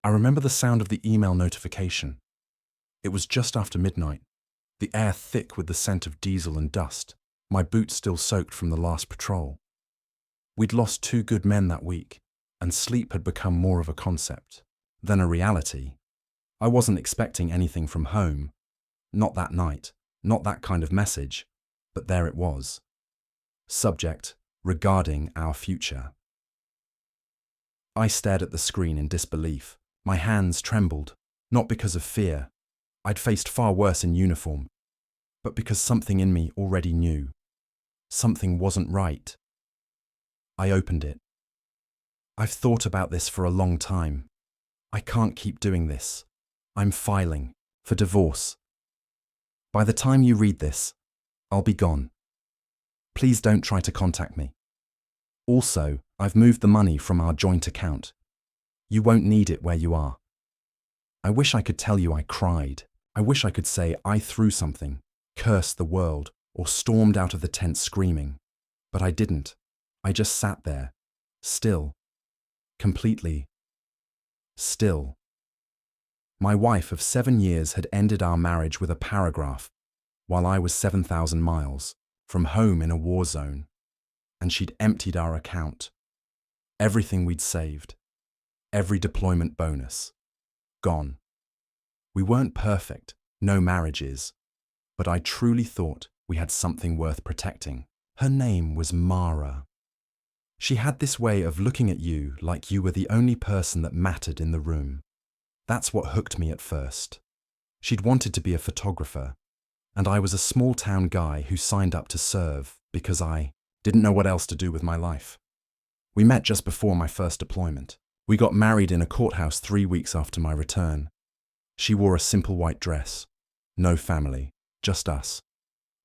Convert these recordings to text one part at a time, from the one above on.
I remember the sound of the email notification. It was just after midnight, the air thick with the scent of diesel and dust, my boots still soaked from the last patrol. We'd lost 2 good men that week, and sleep had become more of a concept than a reality. I wasn't expecting anything from home. Not that night, not that kind of message, but there it was. Subject, regarding our future. I stared at the screen in disbelief. My hands trembled, not because of fear. I'd faced far worse in uniform, but because something in me already knew. Something wasn't right. I opened it. I've thought about this for a long time. I can't keep doing this. I'm filing for divorce. By the time you read this, I'll be gone. Please don't try to contact me. Also, I've moved the money from our joint account. You won't need it where you are. I wish I could tell you I cried. I wish I could say I threw something, cursed the world, or stormed out of the tent screaming. But I didn't. I just sat there, still, completely still. My wife of 7 years had ended our marriage with a paragraph, while I was 7,000 miles from home in a war zone, and she'd emptied our account. Everything we'd saved, every deployment bonus, gone. We weren't perfect, no marriage is, but I truly thought we had something worth protecting. Her name was Mara. She had this way of looking at you like you were the only person that mattered in the room. That's what hooked me at first. She'd wanted to be a photographer, and I was a small-town guy who signed up to serve because I didn't know what else to do with my life. We met just before my first deployment. We got married in a courthouse 3 weeks after my return. She wore a simple white dress. No family, just us.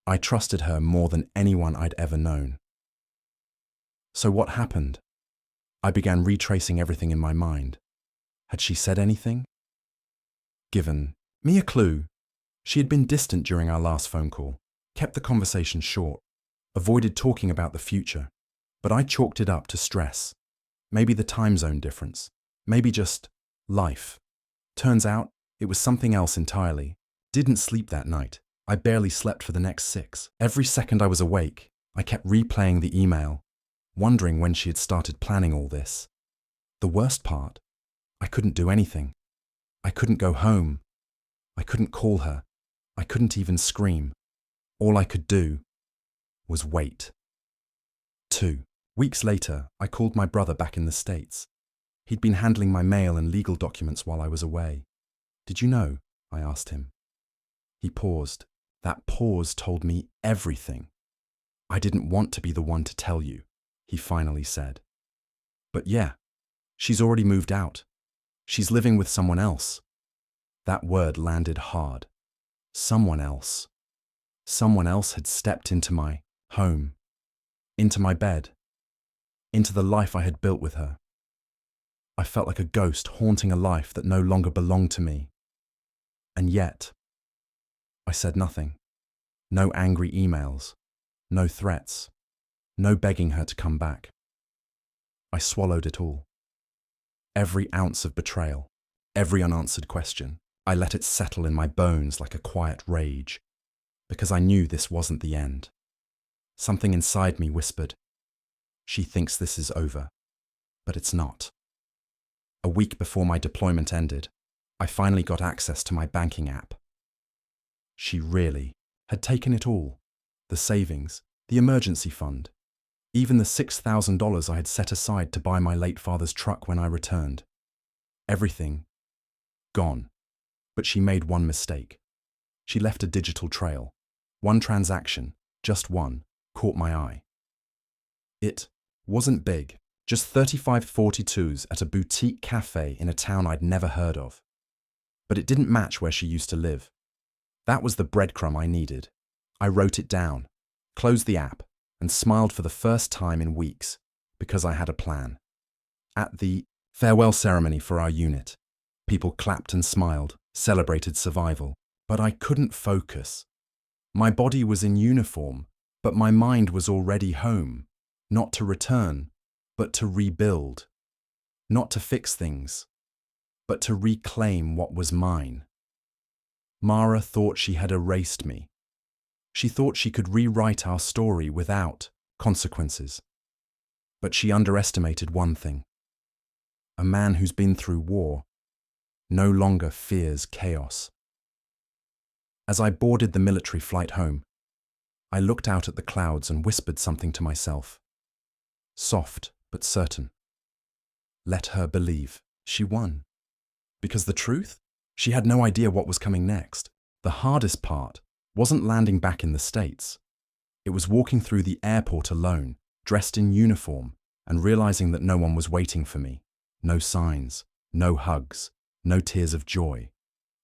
I trusted her more than anyone I'd ever known. So what happened? I began retracing everything in my mind. Had she said anything? Given me a clue. She had been distant during our last phone call, kept the conversation short, avoided talking about the future, but I chalked it up to stress. Maybe the time zone difference, maybe just life. Turns out, it was something else entirely. Didn't sleep that night. I barely slept for the next 6. Every second I was awake, I kept replaying the email, wondering when she had started planning all this. The worst part, I couldn't do anything. I couldn't go home. I couldn't call her. I couldn't even scream. All I could do was wait. 2 weeks later, I called my brother back in the States. He'd been handling my mail and legal documents while I was away. Did you know? I asked him. He paused. That pause told me everything. I didn't want to be the one to tell you, he finally said. But yeah, she's already moved out. She's living with someone else. That word landed hard. Someone else. Someone else had stepped into my home, into my bed, into the life I had built with her. I felt like a ghost haunting a life that no longer belonged to me. And yet, I said nothing. No angry emails, no threats, no begging her to come back. I swallowed it all. Every ounce of betrayal, every unanswered question, I let it settle in my bones like a quiet rage, because I knew this wasn't the end. Something inside me whispered, "She thinks this is over," but it's not. A week before my deployment ended, I finally got access to my banking app. She really had taken it all, the savings, the emergency fund, even the $6,000 I had set aside to buy my late father's truck when I returned. Everything gone. But she made one mistake. She left a digital trail. One transaction, just one, caught my eye. It wasn't big, just 3542s at a boutique cafe in a town I'd never heard of. But it didn't match where she used to live. That was the breadcrumb I needed. I wrote it down, closed the app, and smiled for the first time in weeks, because I had a plan. At the farewell ceremony for our unit, people clapped and smiled, celebrated survival, but I couldn't focus. My body was in uniform, but my mind was already home, not to return, but to rebuild, not to fix things, but to reclaim what was mine. Mara thought she had erased me. She thought she could rewrite our story without consequences. But she underestimated one thing. A man who's been through war no longer fears chaos. As I boarded the military flight home, I looked out at the clouds and whispered something to myself. Soft but certain. Let her believe she won. Because the truth? She had no idea what was coming next. The hardest part wasn't landing back in the States. It was walking through the airport alone, dressed in uniform, and realizing that no one was waiting for me. No signs, no hugs, no tears of joy.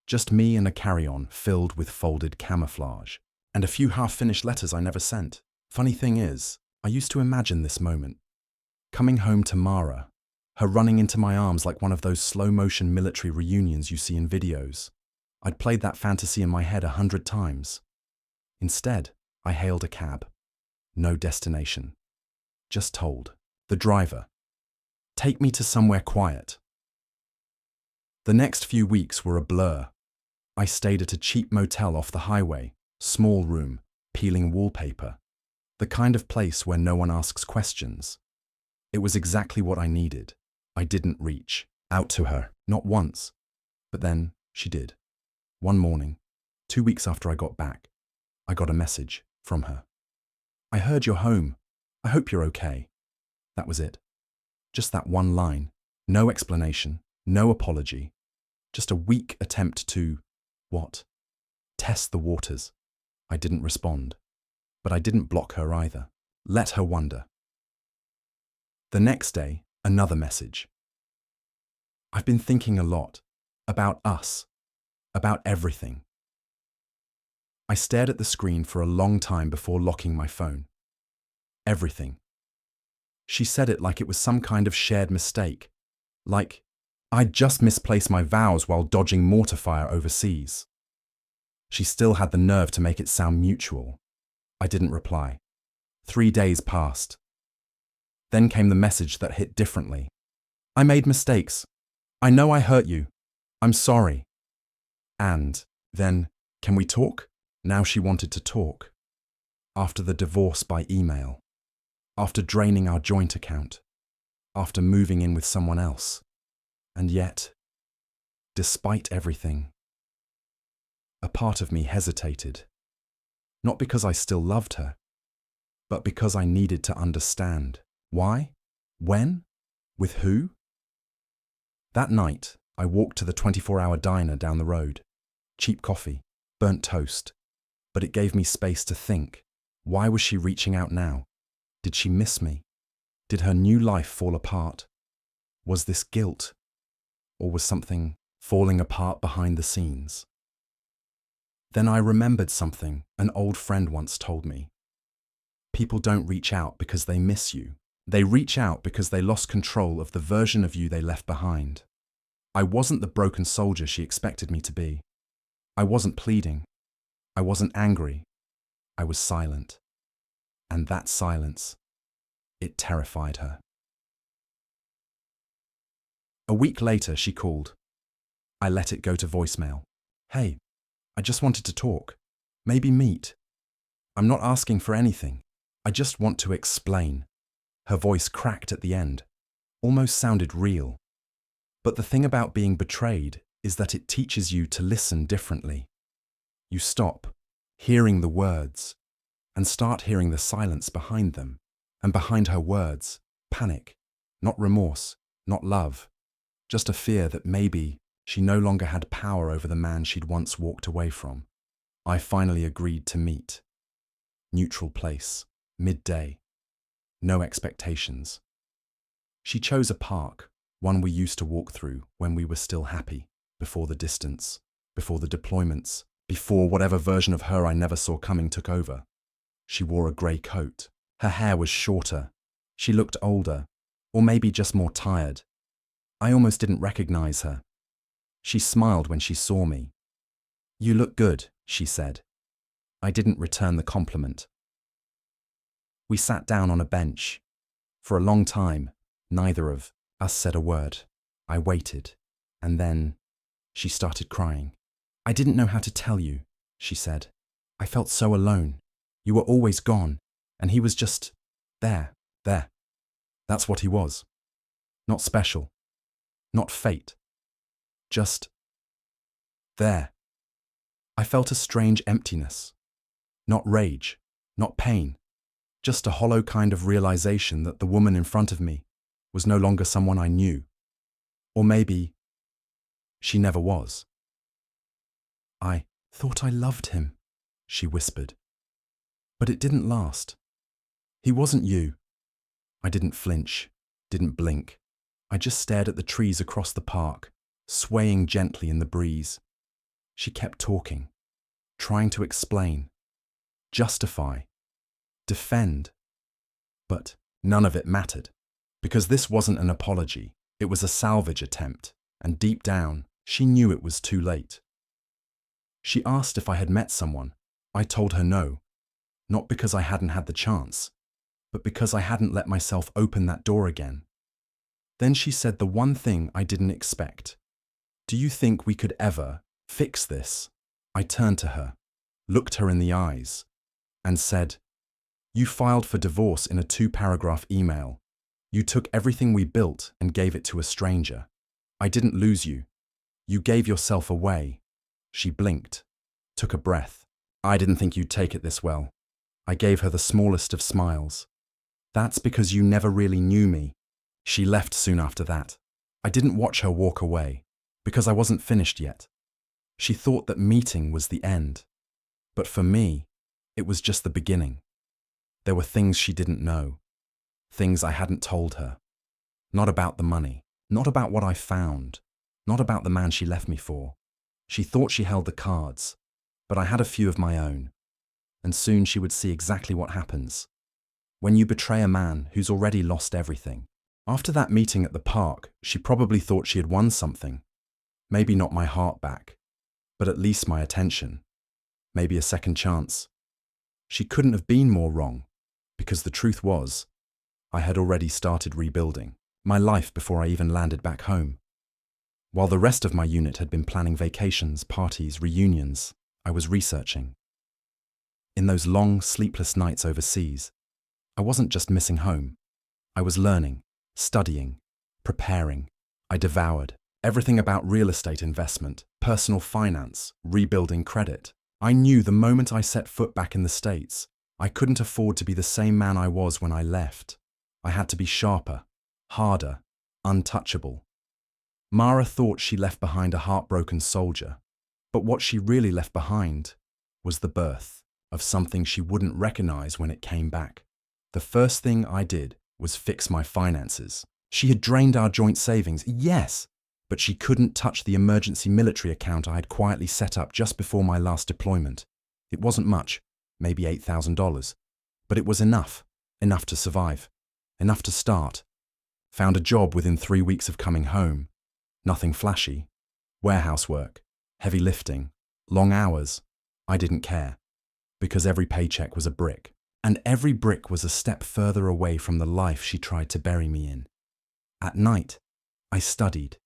Just me and a carry-on filled with folded camouflage. And a few half-finished letters I never sent. Funny thing is, I used to imagine this moment. Coming home to Mara, her running into my arms like one of those slow-motion military reunions you see in videos. I'd played that fantasy in my head 100 times. Instead, I hailed a cab. No destination. Just told the driver, take me to somewhere quiet. The next few weeks were a blur. I stayed at a cheap motel off the highway, small room, peeling wallpaper. The kind of place where no one asks questions. It was exactly what I needed. I didn't reach out to her, not once. But then she did. One morning, 2 weeks after I got back, I got a message from her. I heard you're home. I hope you're okay. That was it. Just that one line. No explanation, no apology. Just a weak attempt to, what? Test the waters. I didn't respond. But I didn't block her either. Let her wonder. The next day, another message. I've been thinking a lot about us, about everything. I stared at the screen for a long time before locking my phone. Everything. She said it like it was some kind of shared mistake, like I'd just misplaced my vows while dodging mortar fire overseas. She still had the nerve to make it sound mutual. I didn't reply. 3 days passed. Then came the message that hit differently. I made mistakes. I know I hurt you. I'm sorry. And then, can we talk? Now she wanted to talk. After the divorce by email. After draining our joint account. After moving in with someone else. And yet, despite everything, a part of me hesitated. Not because I still loved her, but because I needed to understand. Why? When? With who? That night, I walked to the 24-hour diner down the road. Cheap coffee, burnt toast. But it gave me space to think. Why was she reaching out now? Did she miss me? Did her new life fall apart? Was this guilt? Or was something falling apart behind the scenes? Then I remembered something an old friend once told me. People don't reach out because they miss you. They reach out because they lost control of the version of you they left behind. I wasn't the broken soldier she expected me to be. I wasn't pleading. I wasn't angry. I was silent. And that silence, it terrified her. A week later, she called. I let it go to voicemail. Hey, I just wanted to talk. Maybe meet. I'm not asking for anything. I just want to explain. Her voice cracked at the end, almost sounded real. But the thing about being betrayed is that it teaches you to listen differently. You stop hearing the words and start hearing the silence behind them. And behind her words, panic, not remorse, not love, just a fear that maybe she no longer had power over the man she'd once walked away from. I finally agreed to meet. Neutral place, midday. No expectations. She chose a park, one we used to walk through when we were still happy, before the distance, before the deployments, before whatever version of her I never saw coming took over. She wore a grey coat. Her hair was shorter. She looked older, or maybe just more tired. I almost didn't recognize her. She smiled when she saw me. You look good, she said. I didn't return the compliment. We sat down on a bench. For a long time, neither of us said a word. I waited And then she started crying. "I didn't know how to tell you," she said. "I felt so alone. You were always gone, and he was just there. That's what he was. Not special. Not fate. Just there." I felt a strange emptiness. Not rage, not pain. Just a hollow kind of realization that the woman in front of me was no longer someone I knew. Or maybe she never was. "I thought I loved him," she whispered. "But it didn't last. He wasn't you." I didn't flinch, didn't blink. I just stared at the trees across the park, swaying gently in the breeze. She kept talking, trying to explain, justify, defend. But none of it mattered, because this wasn't an apology. It was a salvage attempt, and deep down, she knew it was too late. She asked if I had met someone. I told her no, not because I hadn't had the chance, but because I hadn't let myself open that door again. Then she said the one thing I didn't expect. "Do you think we could ever fix this?" I turned to her, looked her in the eyes, and said, "You filed for divorce in a 2-paragraph email. You took everything we built and gave it to a stranger. I didn't lose you. You gave yourself away." She blinked, took a breath. "I didn't think you'd take it this well." I gave her the smallest of smiles. "That's because you never really knew me." She left soon after that. I didn't watch her walk away, because I wasn't finished yet. She thought that meeting was the end. But for me, it was just the beginning. There were things she didn't know. Things I hadn't told her. Not about the money. Not about what I found. Not about the man she left me for. She thought she held the cards, but I had a few of my own. And soon she would see exactly what happens when you betray a man who's already lost everything. After that meeting at the park, she probably thought she had won something. Maybe not my heart back, but at least my attention. Maybe a second chance. She couldn't have been more wrong, because the truth was, I had already started rebuilding my life before I even landed back home. While the rest of my unit had been planning vacations, parties, reunions, I was researching. In those long, sleepless nights overseas, I wasn't just missing home. I was learning, studying, preparing. I devoured everything about real estate investment, personal finance, rebuilding credit. I knew the moment I set foot back in the States, I couldn't afford to be the same man I was when I left. I had to be sharper, harder, untouchable. Mara thought she left behind a heartbroken soldier, but what she really left behind was the birth of something she wouldn't recognize when it came back. The first thing I did was fix my finances. She had drained our joint savings, yes, but she couldn't touch the emergency military account I had quietly set up just before my last deployment. It wasn't much, maybe $8,000, but it was enough to survive, enough to start. Found a job within 3 weeks of coming home. Nothing flashy. Warehouse work, heavy lifting, long hours. I didn't care, because every paycheck was a brick. And every brick was a step further away from the life she tried to bury me in. At night, I studied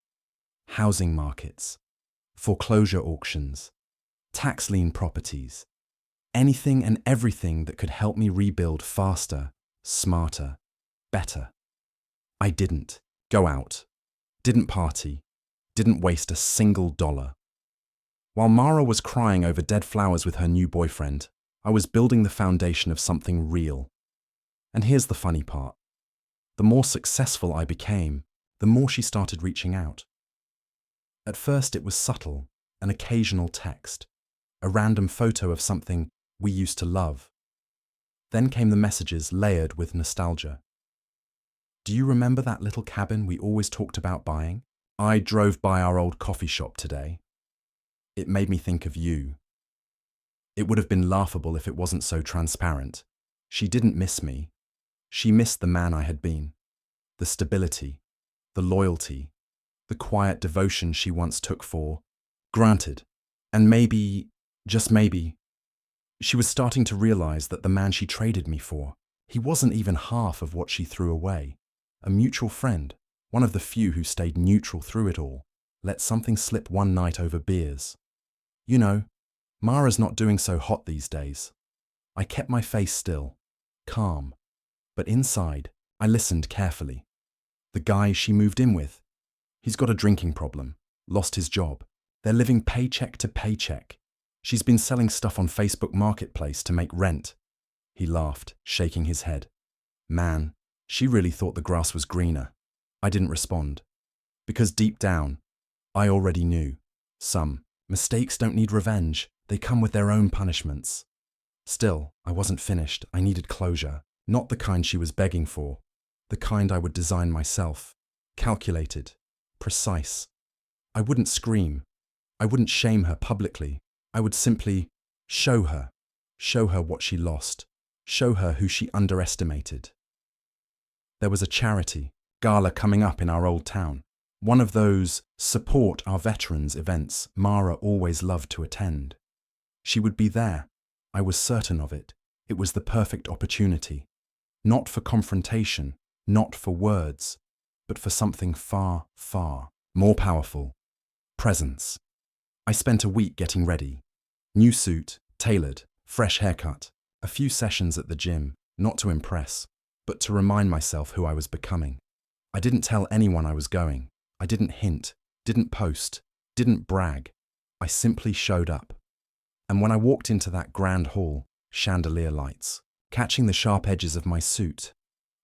housing markets, foreclosure auctions, tax lien properties, anything and everything that could help me rebuild faster, smarter, better. I didn't go out, didn't party, didn't waste a single dollar. While Mara was crying over dead flowers with her new boyfriend, I was building the foundation of something real. And here's the funny part. The more successful I became, the more she started reaching out. At first it was subtle, an occasional text, a random photo of something we used to love. Then came the messages layered with nostalgia. "Do you remember that little cabin we always talked about buying? I drove by our old coffee shop today. It made me think of you." It would have been laughable if it wasn't so transparent. She didn't miss me. She missed the man I had been. The stability, the loyalty, the quiet devotion she once took for granted. And maybe, just maybe, she was starting to realize that the man she traded me for, he wasn't even half of what she threw away. A mutual friend, one of the few who stayed neutral through it all. let something slip one night over beers. You know, Mara's not doing so hot these days. I kept my face still, calm, but inside, I listened carefully. The guy she moved in with, he's got a drinking problem, lost his job. They're living paycheck to paycheck. She's been selling stuff on Facebook Marketplace to make rent. He laughed, shaking his head. Man, she really thought the grass was greener. I didn't respond. Because deep down, I already knew. Some mistakes don't need revenge. They come with their own punishments. Still, I wasn't finished. I needed closure. Not the kind she was begging for. The kind I would design myself. Calculated. Precise. I wouldn't scream. I wouldn't shame her publicly. I would simply show her what she lost, show her who she underestimated. There was a charity gala coming up in our old town, one of those support our veterans events Mara always loved to attend. She would be there. I was certain of it. It was the perfect opportunity. Not for confrontation, not for words, but for something far, far more powerful. Presence. I spent a week getting ready. New suit, tailored, fresh haircut, a few sessions at the gym, not to impress, but to remind myself who I was becoming. I didn't tell anyone I was going. I didn't hint, didn't post, didn't brag. I simply showed up. And when I walked into that grand hall, chandelier lights, catching the sharp edges of my suit,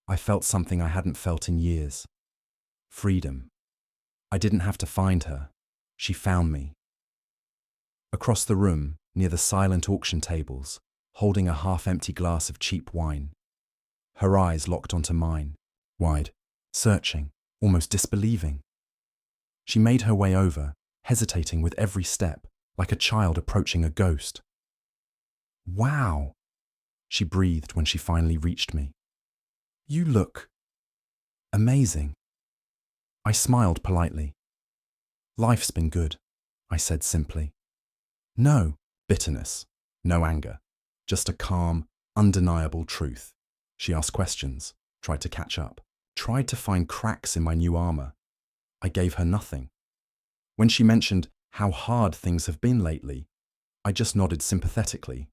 I felt something I hadn't felt in years. Freedom. I didn't have to find her. She found me. Across the room, near the silent auction tables, holding a half-empty glass of cheap wine. Her eyes locked onto mine, wide, searching, almost disbelieving. She made her way over, hesitating with every step, like a child approaching a ghost. "Wow," she breathed when she finally reached me. "You look amazing." I smiled politely. "Life's been good," I said simply. No bitterness, no anger, just a calm, undeniable truth. She asked questions, tried to catch up, tried to find cracks in my new armor. I gave her nothing. When she mentioned how hard things have been lately, I just nodded sympathetically,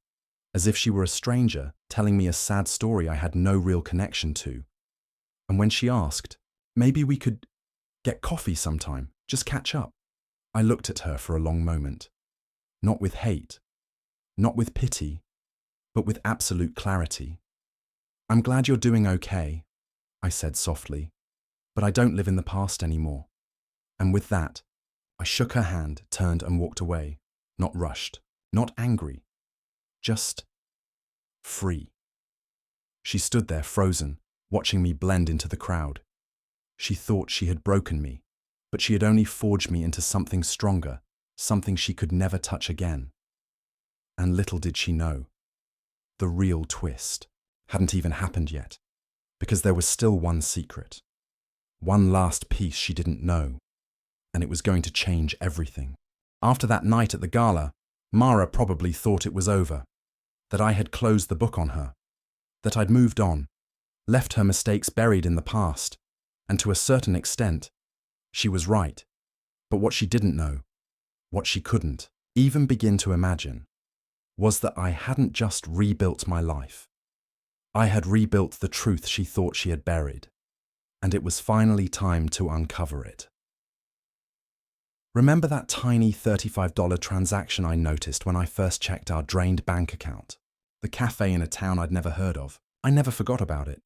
as if she were a stranger telling me a sad story I had no real connection to. And when she asked, maybe we could get coffee sometime, just catch up, I looked at her for a long moment. Not with hate, not with pity, but with absolute clarity. "I'm glad you're doing okay," I said softly, "but I don't live in the past anymore." And with that, I shook her hand, turned and walked away, not rushed, not angry, just free. She stood there frozen, watching me blend into the crowd. She thought she had broken me, but she had only forged me into something stronger, something she could never touch again. And little did she know, the real twist hadn't even happened yet, because there was still one secret, one last piece she didn't know, and it was going to change everything. After that night at the gala, Mara probably thought it was over, that I had closed the book on her, that I'd moved on, left her mistakes buried in the past, and to a certain extent, she was right. But what she didn't know, what she couldn't even begin to imagine, was that I hadn't just rebuilt my life. I had rebuilt the truth she thought she had buried, and it was finally time to uncover it. Remember that tiny $35 transaction I noticed when I first checked our drained bank account? The cafe in a town I'd never heard of. I never forgot about it.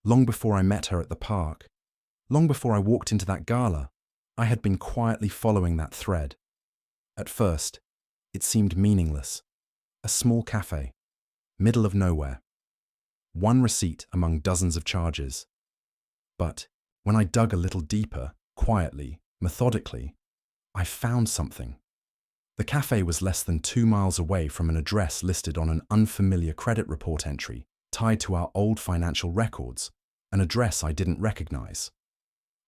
Long before I met her at the park, long before I walked into that gala, I had been quietly following that thread. At first, it seemed meaningless. A small cafe, middle of nowhere. One receipt among dozens of charges. But when I dug a little deeper, quietly, methodically, I found something. The cafe was less than 2 miles away from an address listed on an unfamiliar credit report entry tied to our old financial records, an address I didn't recognize.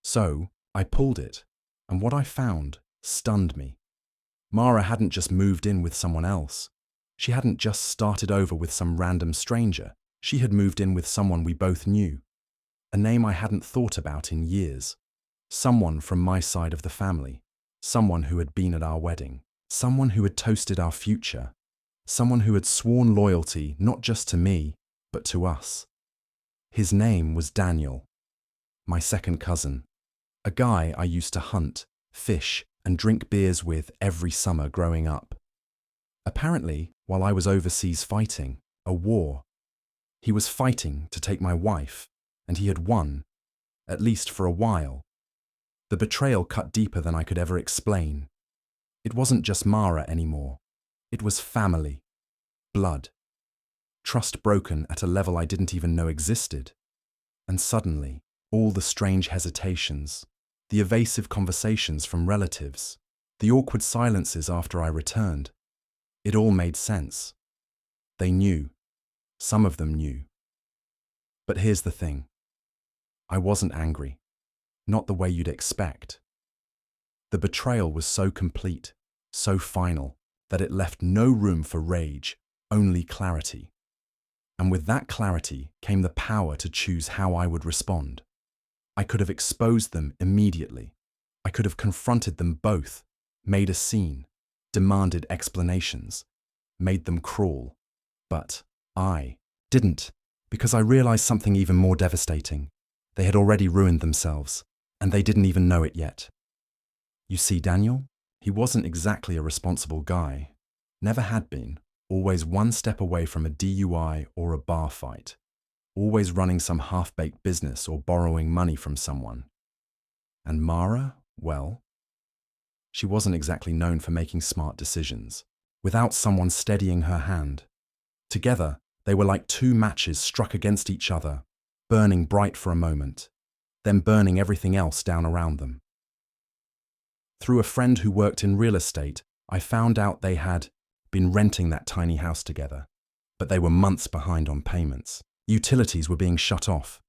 So I pulled it, and what I found stunned me. Mara hadn't just moved in with someone else. She hadn't just started over with some random stranger. She had moved in with someone we both knew, a name I hadn't thought about in years, someone from my side of the family. someone who had been at our wedding, someone who had toasted our future, someone who had sworn loyalty not just to me, but to us. His name was Daniel, my second cousin, a guy I used to hunt, fish, and drink beers with every summer growing up. Apparently, while I was overseas fighting a war, he was fighting to take my wife, and he had won, at least for a while. The betrayal cut deeper than I could ever explain. It wasn't just Mara anymore. It was family, blood, trust broken at a level I didn't even know existed. And suddenly, all the strange hesitations, the evasive conversations from relatives, the awkward silences after I returned, it all made sense. They knew. Some of them knew. But here's the thing. I wasn't angry. Not the way you'd expect. The betrayal was so complete, so final, that it left no room for rage, only clarity. And with that clarity came the power to choose how I would respond. I could have exposed them immediately. I could have confronted them both, made a scene, demanded explanations, made them crawl. But I didn't, because I realized something even more devastating. They had already ruined themselves, and they didn't even know it yet. You see, Daniel, he wasn't exactly a responsible guy. Never had been. Always one step away from a DUI or a bar fight. Always running some half-baked business or borrowing money from someone. And Mara, well, she wasn't exactly known for making smart decisions, without someone steadying her hand. Together, they were like two matches struck against each other, burning bright for a moment, then burning everything else down around them. Through a friend who worked in real estate, I found out they had been renting that tiny house together, but they were months behind on payments. Utilities were being shut off.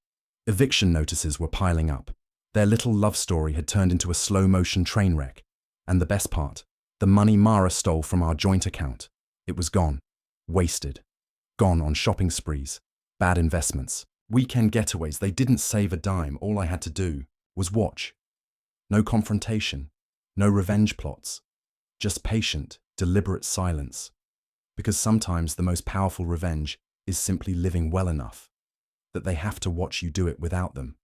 Eviction notices were piling up. Their little love story had turned into a slow-motion train wreck. And the best part, the money Mara stole from our joint account. It was gone. Wasted. Gone on shopping sprees. Bad investments. Weekend getaways. They didn't save a dime. All I had to do was watch. No confrontation. No revenge plots. Just patient, deliberate silence. Because sometimes the most powerful revenge is simply living well enough that they have to watch you do it without them.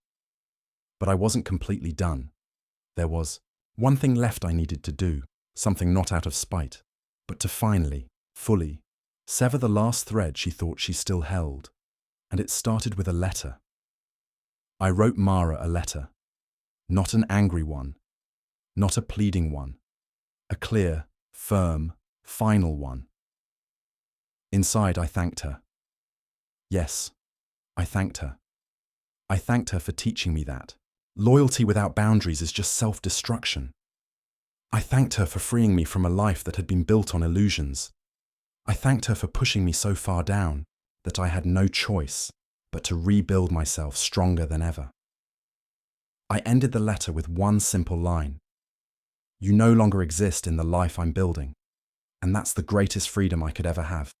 But I wasn't completely done. There was one thing left I needed to do, something not out of spite, but to finally, fully, sever the last thread she thought she still held. And it started with a letter. I wrote Mara a letter. Not an angry one. Not a pleading one. A clear, firm, final one. Inside, I thanked her. Yes, I thanked her. I thanked her for teaching me that loyalty without boundaries is just self-destruction. I thanked her for freeing me from a life that had been built on illusions. I thanked her for pushing me so far down that I had no choice but to rebuild myself stronger than ever. I ended the letter with one simple line. You no longer exist in the life I'm building, and that's the greatest freedom I could ever have.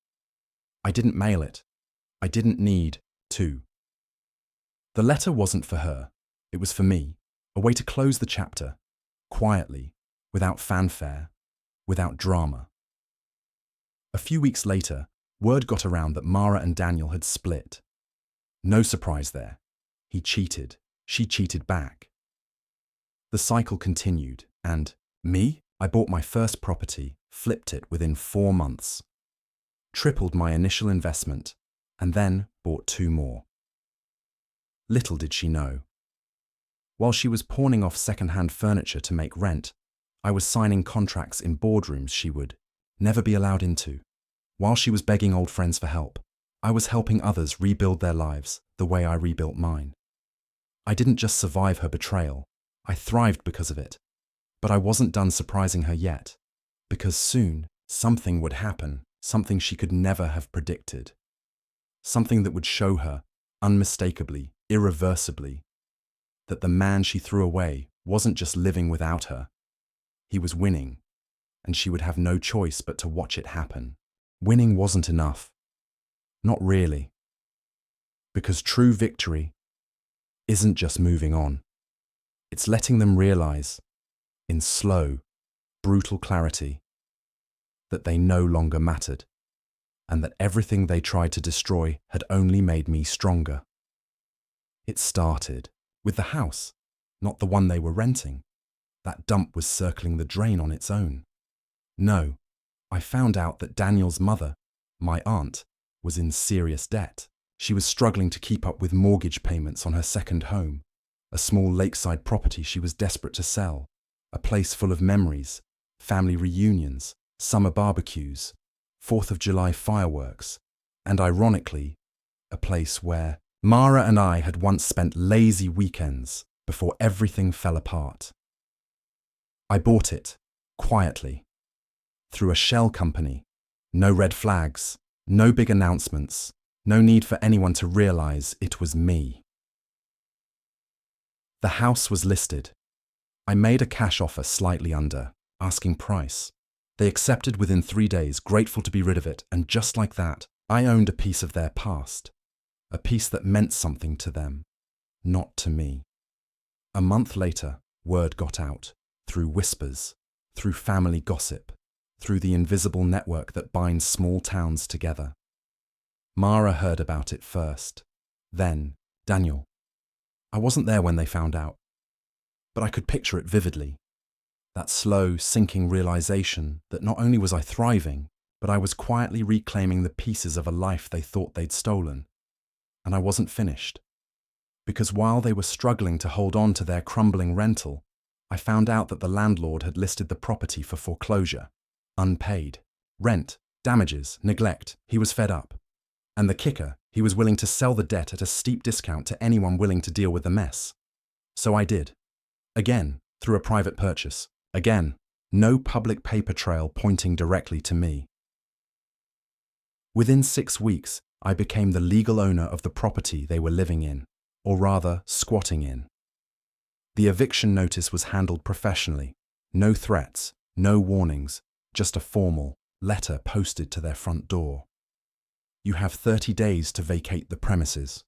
I didn't mail it. I didn't need to. The letter wasn't for her. It was for me, a way to close the chapter, quietly, without fanfare, without drama. A few weeks later, word got around that Mara and Daniel had split. No surprise there. He cheated. She cheated back. The cycle continued, and me? I bought my first property, flipped it within 4 months, tripled my initial investment, and then bought 2 more. Little did she know. While she was pawning off second-hand furniture to make rent, I was signing contracts in boardrooms she would never be allowed into. While she was begging old friends for help, I was helping others rebuild their lives the way I rebuilt mine. I didn't just survive her betrayal, I thrived because of it. But I wasn't done surprising her yet, because soon something would happen, something she could never have predicted. Something that would show her, unmistakably, irreversibly, that the man she threw away wasn't just living without her. He was winning, and she would have no choice but to watch it happen. Winning wasn't enough. Not really. Because true victory isn't just moving on. It's letting them realize, in slow, brutal clarity that they no longer mattered, and that everything they tried to destroy had only made me stronger. It started with the house, not the one they were renting. That dump was circling the drain on its own. No, I found out that Daniel's mother, my aunt, was in serious debt. She was struggling to keep up with mortgage payments on her second home, a small lakeside property she was desperate to sell, a place full of memories, family reunions, summer barbecues, 4th of July fireworks, and ironically, a place where Mara and I had once spent lazy weekends before everything fell apart. I bought it, quietly, through a shell company. No red flags, no big announcements, no need for anyone to realize it was me. The house was listed. I made a cash offer slightly under asking price. They accepted within 3 days, grateful to be rid of it, and just like that, I owned a piece of their past, a piece that meant something to them, not to me. A month later, word got out, through whispers, through family gossip, through the invisible network that binds small towns together. Mara heard about it first, then Daniel. I wasn't there when they found out, but I could picture it vividly. That slow, sinking realization that not only was I thriving, but I was quietly reclaiming the pieces of a life they thought they'd stolen. And I wasn't finished. Because while they were struggling to hold on to their crumbling rental, I found out that the landlord had listed the property for foreclosure. Unpaid. Rent, damages, neglect. He was fed up. And the kicker, he was willing to sell the debt at a steep discount to anyone willing to deal with the mess. So I did. Again, through a private purchase. Again, no public paper trail pointing directly to me. Within 6 weeks, I became the legal owner of the property they were living in, or rather, squatting in. The eviction notice was handled professionally. No threats, no warnings, just a formal letter posted to their front door. You have 30 days to vacate the premises.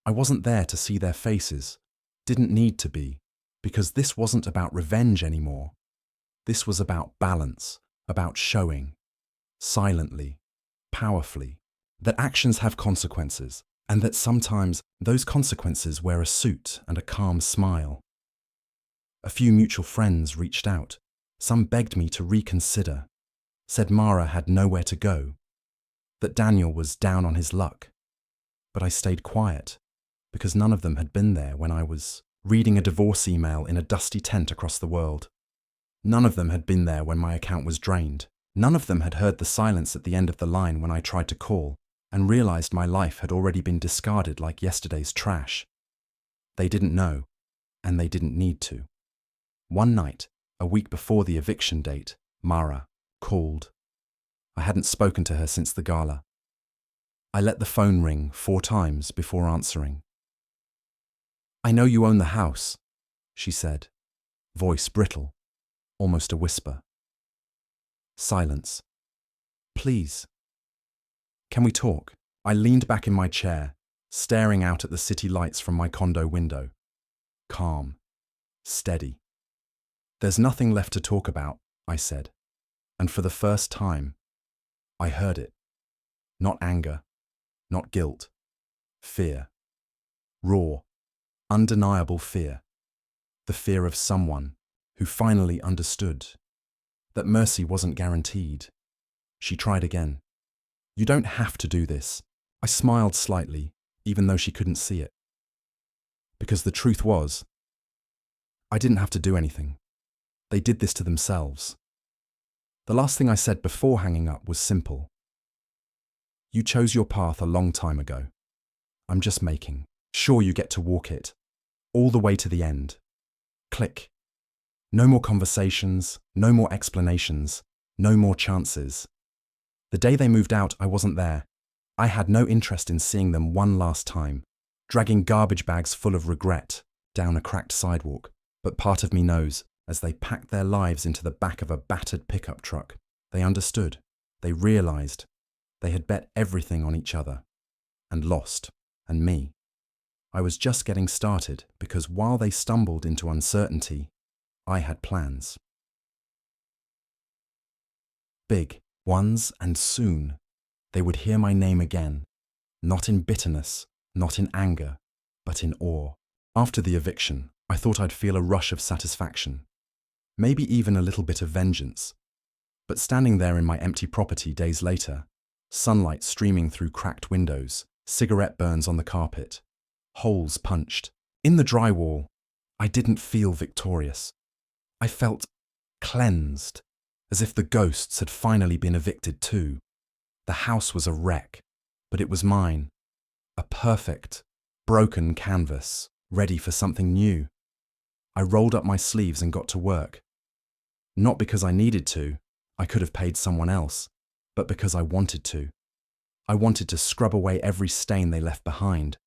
I wasn't there to see their faces, didn't need to be, because this wasn't about revenge anymore. This was about balance, about showing, silently, powerfully, that actions have consequences, and that sometimes those consequences wear a suit and a calm smile. A few mutual friends reached out. Some begged me to reconsider, said Mara had nowhere to go, that Daniel was down on his luck. But I stayed quiet, because none of them had been there when I was reading a divorce email in a dusty tent across the world. None of them had been there when my account was drained. None of them had heard the silence at the end of the line when I tried to call and realized my life had already been discarded like yesterday's trash. They didn't know, and they didn't need to. One night, a week before the eviction date, Mara called. I hadn't spoken to her since the gala. I let the phone ring 4 times before answering. "I know you own the house," she said, voice brittle, almost a whisper. Silence. "Please. Can we talk?" I leaned back in my chair, staring out at the city lights from my condo window. Calm. Steady. "There's nothing left to talk about," I said, and for the first time, I heard it. Not anger, not guilt. Fear. Raw, undeniable fear. The fear of someone who finally understood that mercy wasn't guaranteed. She tried again. "You don't have to do this." I smiled slightly, even though she couldn't see it. Because the truth was, I didn't have to do anything. They did this to themselves. The last thing I said before hanging up was simple. "You chose your path a long time ago. I'm just making sure you get to walk it, all the way to the end." Click. No more conversations, no more explanations, no more chances. The day they moved out, I wasn't there. I had no interest in seeing them one last time, dragging garbage bags full of regret down a cracked sidewalk. But part of me knows, as they packed their lives into the back of a battered pickup truck, they understood, they realized, they had bet everything on each other, and lost, and me. I was just getting started because while they stumbled into uncertainty, I had plans. big ones, and soon they would hear my name again, not in bitterness, not in anger, but in awe. After the eviction, I thought I'd feel a rush of satisfaction, maybe even a little bit of vengeance. But standing there in my empty property days later, sunlight streaming through cracked windows, cigarette burns on the carpet, holes punched in the drywall, I didn't feel victorious. I felt cleansed, as if the ghosts had finally been evicted too. The house was a wreck, but it was mine. A perfect, broken canvas, ready for something new. I rolled up my sleeves and got to work. Not because I needed to, I could have paid someone else, but because I wanted to. I wanted to scrub away every stain they left behind,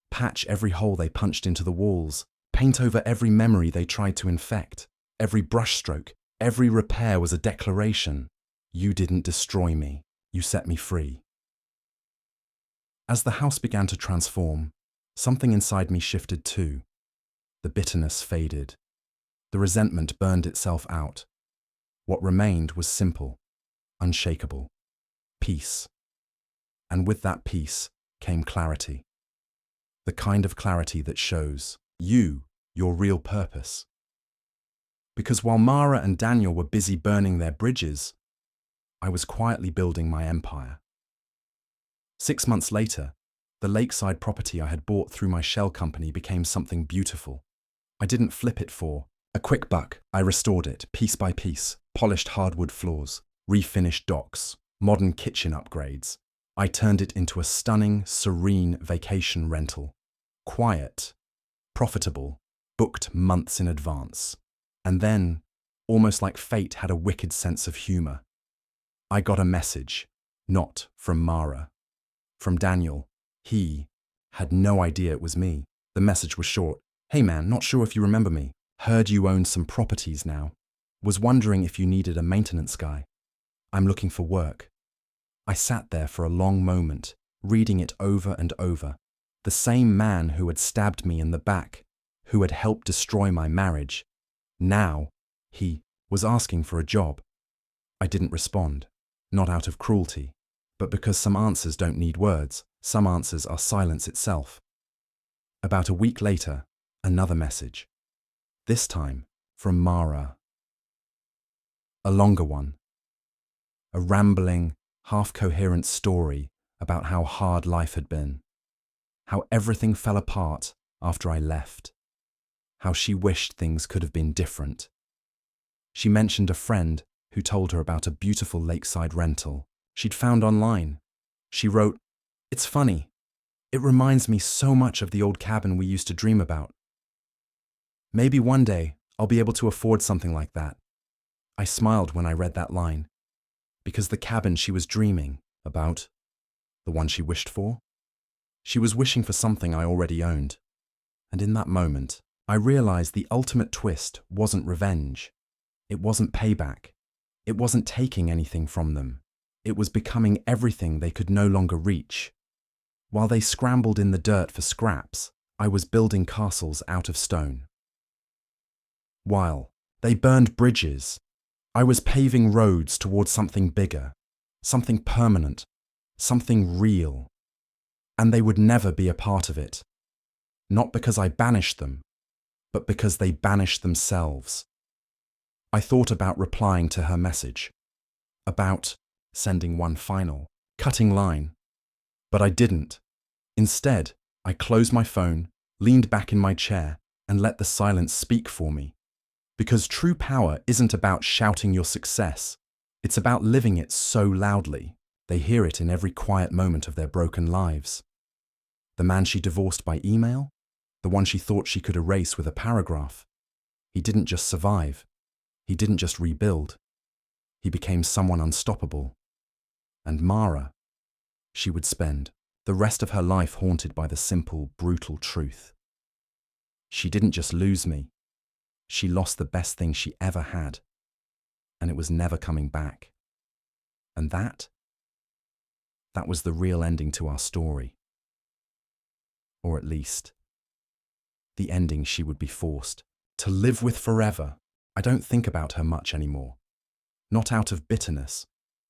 patch every hole they punched into the walls, paint over every memory they tried to infect. Every brushstroke, every repair was a declaration. You didn't destroy me, you set me free. As the house began to transform, something inside me shifted too. The bitterness faded. The resentment burned itself out. What remained was simple, unshakable, peace. And with that peace came clarity. The kind of clarity that shows you your real purpose. Because while Mara and Daniel were busy burning their bridges, I was quietly building my empire. 6 months later, the lakeside property I had bought through my shell company became something beautiful. I didn't flip it for a quick buck. I restored it piece by piece, polished hardwood floors, refinished docks, modern kitchen upgrades. I turned it into a stunning, serene vacation rental. Quiet, profitable, booked months in advance. And then, almost like fate had a wicked sense of humor, I got a message, not from Mara, from Daniel. He had no idea it was me. The message was short. Hey man, not sure if you remember me. Heard you own some properties now. Was wondering if you needed a maintenance guy. I'm looking for work. I sat there for a long moment, reading it over and over. The same man who had stabbed me in the back, who had helped destroy my marriage. Now, he was asking for a job. I didn't respond, not out of cruelty, but because some answers don't need words. Some answers are silence itself. About a week later, another message. This time from Mara. A longer one. A rambling, half-coherent story about how hard life had been. How everything fell apart after I left. How she wished things could have been different. She mentioned a friend who told her about a beautiful lakeside rental she'd found online. She wrote, "It's funny. It reminds me so much of the old cabin we used to dream about. Maybe one day I'll be able to afford something like that." I smiled when I read that line, because the cabin she was dreaming about, the one she wished for, she was wishing for something I already owned. And in that moment, I realized the ultimate twist wasn't revenge. It wasn't payback. It wasn't taking anything from them. It was becoming everything they could no longer reach. While they scrambled in the dirt for scraps, I was building castles out of stone. While they burned bridges, I was paving roads towards something bigger, something permanent, something real. And they would never be a part of it. Not because I banished them, but because they banished themselves. I thought about replying to her message, about sending one final, cutting line, but I didn't. Instead, I closed my phone, leaned back in my chair, and let the silence speak for me. Because true power isn't about shouting your success, it's about living it so loudly, they hear it in every quiet moment of their broken lives. The man she divorced by email, the one she thought she could erase with a paragraph, he didn't just survive. He didn't just rebuild. He became someone unstoppable. And Mara, she would spend the rest of her life haunted by the simple, brutal truth. She didn't just lose me. She lost the best thing she ever had. And it was never coming back. And that was the real ending to our story. Or at least, the ending she would be forced to live with forever. I don't think about her much anymore. Not out of bitterness,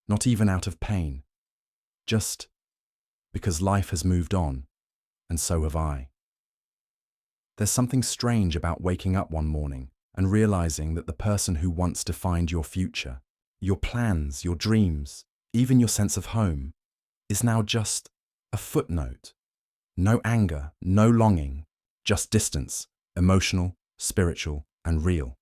not even out of pain, just because life has moved on, and so have I. There's something strange about waking up one morning and realizing that the person who once defined your future, your plans, your dreams, even your sense of home, is now just a footnote. No anger, no longing, just distance, emotional, spiritual, and real.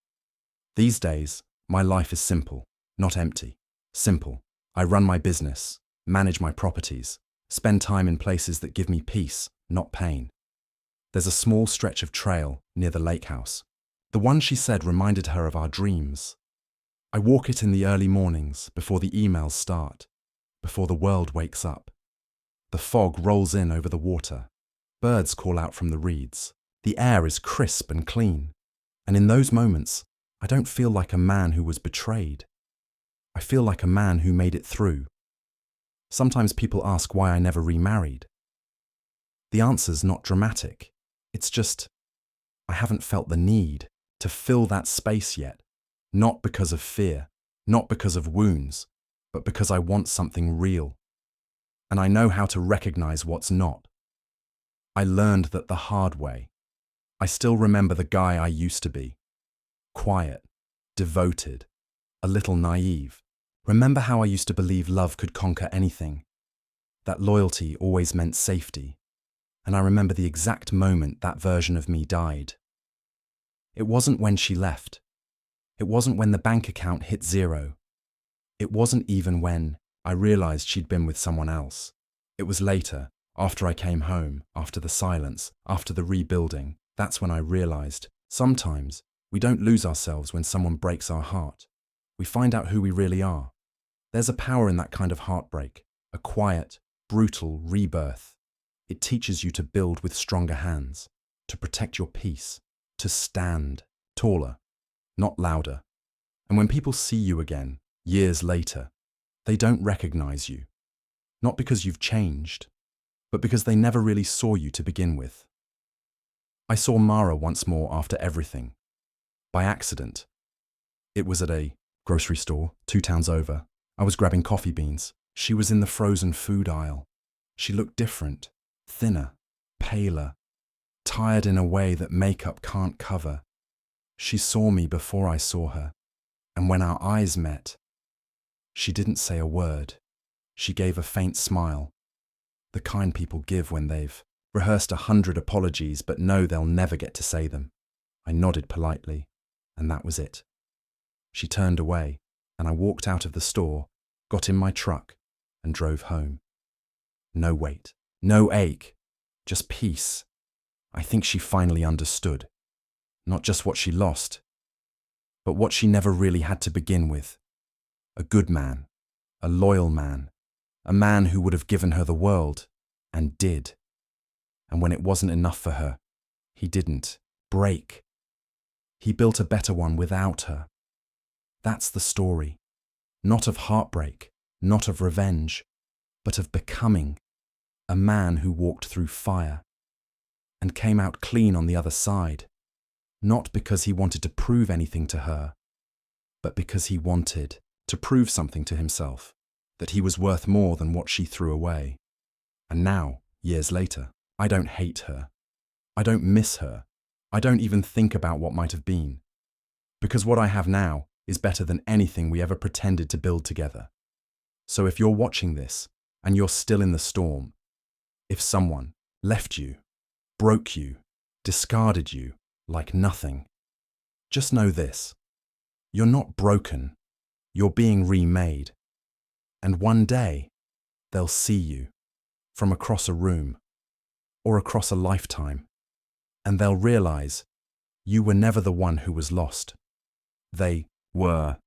These days, my life is simple, not empty. Simple. I run my business, manage my properties, spend time in places that give me peace, not pain. There's a small stretch of trail near the lake house. The one she said reminded her of our dreams. I walk it in the early mornings before the emails start, before the world wakes up. The fog rolls in over the water. Birds call out from the reeds. The air is crisp and clean. And in those moments, I don't feel like a man who was betrayed. I feel like a man who made it through. Sometimes people ask why I never remarried. The answer's not dramatic. It's just, I haven't felt the need to fill that space yet. Not because of fear, not because of wounds, but because I want something real. And I know how to recognize what's not. I learned that the hard way. I still remember the guy I used to be. Quiet, devoted, a little naive. Remember how I used to believe love could conquer anything? That loyalty always meant safety. And I remember the exact moment that version of me died. It wasn't when she left. It wasn't when the bank account hit zero. It wasn't even when I realized she'd been with someone else. It was later, after I came home, after the silence, after the rebuilding. That's when I realized, sometimes we don't lose ourselves when someone breaks our heart. We find out who we really are. There's a power in that kind of heartbreak, a quiet, brutal rebirth. It teaches you to build with stronger hands, to protect your peace, to stand taller, not louder. And when people see you again, years later, they don't recognize you. Not because you've changed, but because they never really saw you to begin with. I saw Mara once more after everything. By accident. It was at a grocery store, 2 towns over. I was grabbing coffee beans. She was in the frozen food aisle. She looked different, thinner, paler, tired in a way that makeup can't cover. She saw me before I saw her, and when our eyes met, she didn't say a word. She gave a faint smile, the kind people give when they've rehearsed 100 apologies but know they'll never get to say them. I nodded politely, and that was it. She turned away, and I walked out of the store, got in my truck, and drove home. No weight, no ache, just peace. I think she finally understood. Not just what she lost, but what she never really had to begin with. A good man, a loyal man, a man who would have given her the world, and did. And when it wasn't enough for her, he didn't break. He built a better one without her. That's the story. Not of heartbreak, not of revenge, but of becoming a man who walked through fire and came out clean on the other side, not because he wanted to prove anything to her, but because he wanted to prove something to himself, that he was worth more than what she threw away. And now, years later, I don't hate her. I don't miss her. I don't even think about what might have been. Because what I have now is better than anything we ever pretended to build together. So if you're watching this and you're still in the storm, if someone left you, broke you, discarded you like nothing, just know this: you're not broken, you're being remade. And one day, they'll see you from across a room or across a lifetime, and they'll realize you were never the one who was lost. They were.